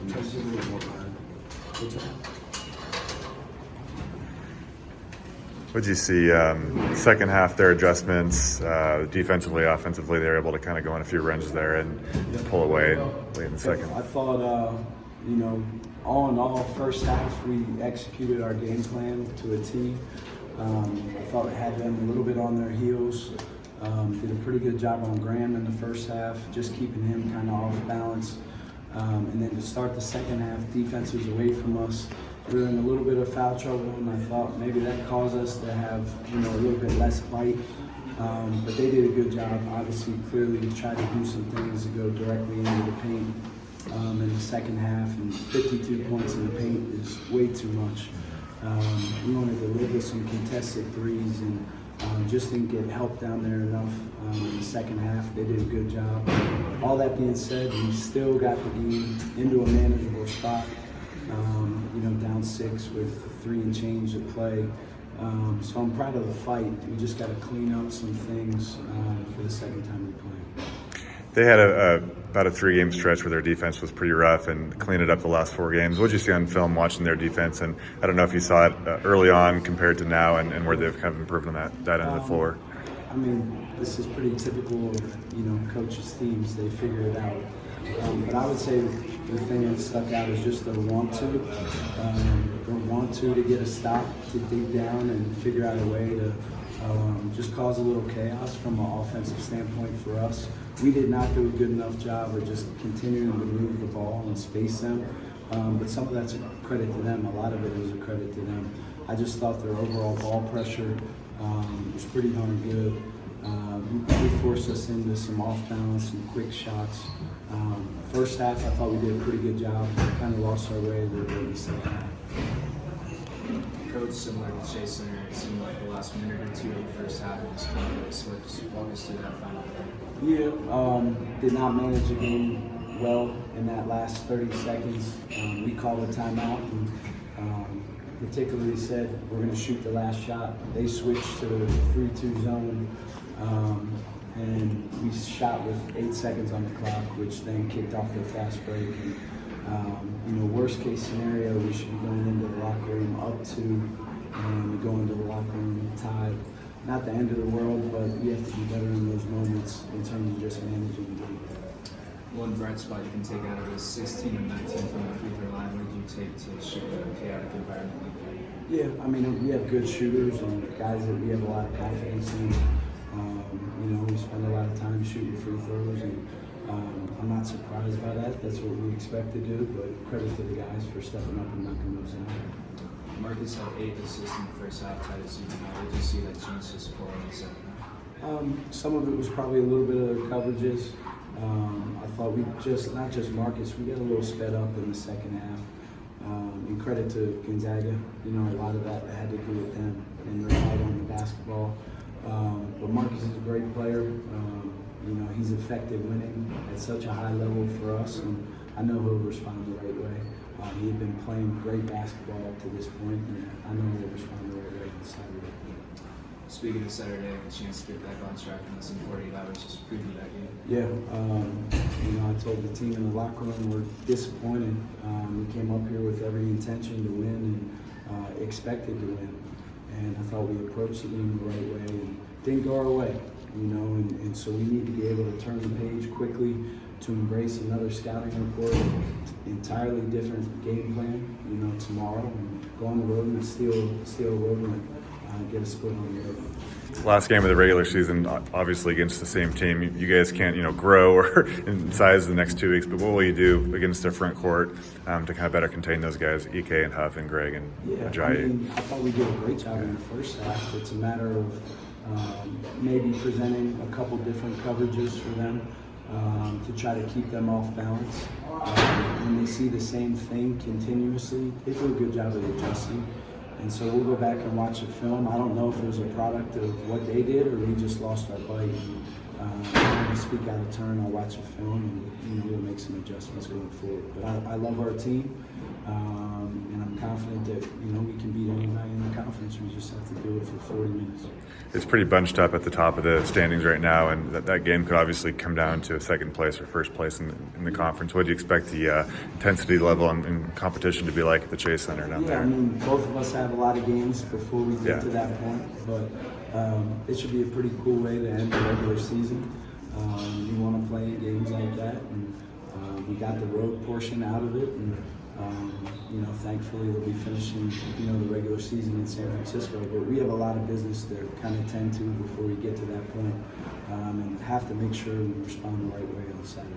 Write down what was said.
Just a little more behind. Good job. What did you see? Second half, their adjustments, defensively, offensively, they were able to kind of go on a few runs there and pull away late in the second. I thought, all in all, first half we executed our game plan to a T. I thought it had them a little bit on their heels. Did a pretty good job on Graham in the first half, just keeping him kind of off balance. And then to start the second half, defense was away from us. We were in a little bit of foul trouble, and I thought maybe that caused us to have a little bit less bite. But they did a good job. Obviously, clearly tried to do some things to go directly into the paint in the second half. And 52 points in the paint is way too much. We wanted to live with some contested threes and just didn't get help down there enough in the second half. They did a good job. All that being said, we still got the game into a manageable spot. Down 6 with 3 and change to play. So I'm proud of the fight. We just got to clean up some things for the second time we play. They had about a 3-game stretch where their defense was pretty rough and cleaned it up the last 4 games. What did you see on film watching their defense? And I don't know if you saw it early on compared to now and where they've kind of improved on that end of the floor. I mean, this is pretty typical of, coaches' teams. They figure it out. But I would say the thing that stuck out is just their want to get a stop, to dig down and figure out a way to just cause a little chaos from an offensive standpoint for us. We did not do a good enough job of just continuing to move the ball and space them. But some of that's a credit to them. A lot of it is a credit to them. I just thought their overall ball pressure was pretty darn good. They forced us into some off balance, some quick shots. First half, I thought we did a pretty good job. Kind of lost our way a little bit in the second half. Coach, similar to Jason, it seemed like the last minute or two of the first half was kind of really slick. Just walk us through that final play. Yeah, did not manage the game well in that last 30 seconds. We called a timeout and particularly said we're going to shoot the last shot. They switched to the 3-2 zone. And we shot with 8 seconds on the clock, which then kicked off the fast break. And, worst case scenario, we should be going into the locker room up 2, and we go into the locker room tied. Not the end of the world, but we have to be better in those moments in terms of just managing the game. One bright spot you can take out of this 16 and 19 from the free throw line. What did you take to shoot in a chaotic environment like that? Yeah, I mean, we have good shooters and guys that we have a lot of confidence in. We spend a lot of time shooting free throws, and I'm not surprised by that. That's what we expect to do, but credit to the guys for stepping up and knocking those out. Marcus had 8 assists in the first half, tied as season high. Did you see that change this score in the second half? Some of it was probably a little bit of their coverages. I thought not just Marcus, we got a little sped up in the second half. And credit to Gonzaga, a lot of that had to do with them and their fight on the basketball. But Marcus is a great player. He's effective winning at such a high level for us, and I know he'll respond the right way. He had been playing great basketball up to this point, and I know he'll respond the right way on Saturday. Speaking of Saturday, I have a chance to get back on track in less than 48 hours. Just preview that game. Yeah, I told the team in the locker room we're disappointed. We came up here with every intention to win and expected to win. And I thought we approached the game the right way and didn't go our way, and so we need to be able to turn the page quickly to embrace another scouting report, entirely different game plan, tomorrow, and go on the road and steal a road and get a split on the road. Last game of the regular season, obviously against the same team. You guys can't, grow or in size the next 2 weeks, but what will you do against their front court to kind of better contain those guys, EK and Huff and Greg and Ajayi? I thought we did a great job in the first half. It's a matter of maybe presenting a couple different coverages for them to try to keep them off balance. When they see the same thing continuously, they do a good job of adjusting. And so we'll go back and watch the film. I don't know if it was a product of what they did or we just lost our bite. I'm going to speak out of turn. I'll watch the film and we'll make some adjustments going forward. But I love our team, and I'm confident that we can beat anybody in the conference. We just have to do it for 40 minutes. It's pretty bunched up at the top of the standings right now, and that game could obviously come down to second place or first place in the conference. What do you expect the intensity level and competition to be like at the Chase Center down there? I mean, both of us have a lot of games before we get to that point, but it should be a pretty cool way to end the regular season. You want to play in games like that, and we got the road portion out of it, and thankfully we'll be finishing the regular season in San Francisco. But we have a lot of business to kind of tend to before we get to that point, and have to make sure we respond the right way on Saturday.